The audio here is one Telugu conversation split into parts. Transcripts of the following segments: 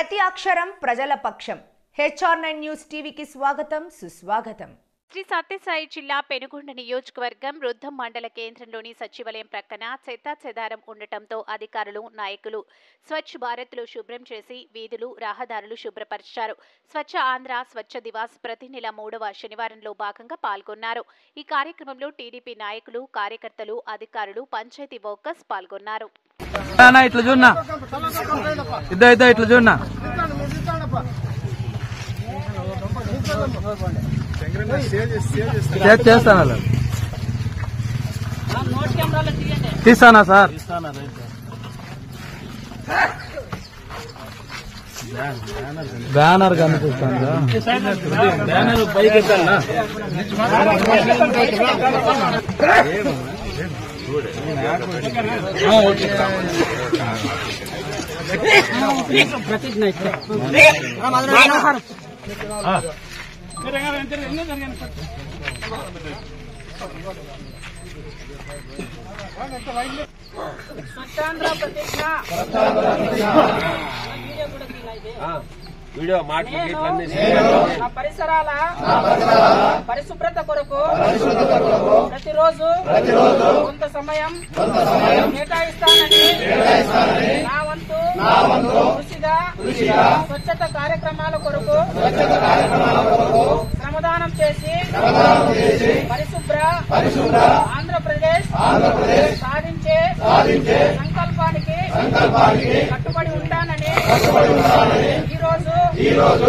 ప్రతి అక్షరం ప్రజల పక్షం. HR9 న్యూస్ టీవీకి స్వాగతం, సుస్వాగతం. శ్రీ సత్యసాయి జిల్లా పెనుగొండ నియోజకవర్గం రుద్దం మండల కేంద్రంలోని సచివాలయం ప్రక్కన చెత్తాచెదారం ఉండటంతో అధికారులు, నాయకులు స్వచ్ఛ భారత్లో శుభ్రం చేసి వీధులు, రహదారులు శుభ్రపరిచారు. స్వచ్ఛ ఆంధ్ర, స్వచ్ఛ దివాస్ ప్రతి నెల 3వ శనివారంలో భాగంగా పాల్గొన్నారు. ఈ కార్యక్రమంలో టీడీపీ నాయకులు, కార్యకర్తలు, అధికారులు, పంచాయతీ వర్కర్స్ పాల్గొన్నారు. ఇట్లా చూడన్నా, ఇట్లా చూడన్నా. చేస్తానా తీస్తానా సార్? బ్యానర్ కనిపిస్తుందా? బ్యానర్ పైకి ఎత్తానా? పరిసరాల పరిశుభ్రత కొరకు ప్రతిరోజు కొంత సమయం కేటాయిస్తానని నా వంతు కృషిగా స్వచ్ఛత కార్యక్రమాల కొరకు శ్రమదానం చేసి పరిశుభ్ర ఆంధ్రప్రదేశ్ సాధించే సంకల్పానికి కట్టుబడి ఉంటానని ఈరోజు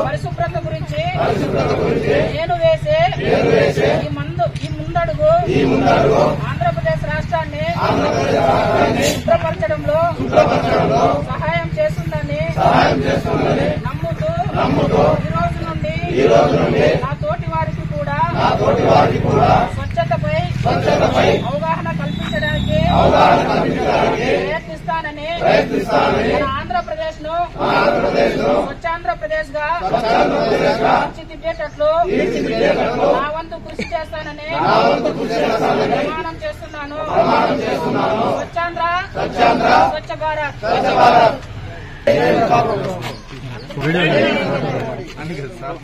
పరిశుభ్రత గురించి నేను వేసే ఈ ముందడుగు ఆంధ్రప్రదేశ్ రాష్ట్రాన్ని శుభ్రపరచడంలో సహాయం చేస్తుందని నమ్ముతూ ఈ రోజు నుండి నా తోటి వారికి కూడా స్వచ్ఛతపై అవగాహన కల్పించడానికి ప్రయత్నిస్తానని మన ఆంధ్రప్రదేశ్ ను స్వచ్ఛాంధ్రప్రదేశ్ గా తీర్చిదిద్దేటట్లు నా వంతు కృషి చేస్తానని ప్రమాణం చేస్తున్నాను. స్వచ్ఛాంధ్ర, స్వచ్ఛ భారత్.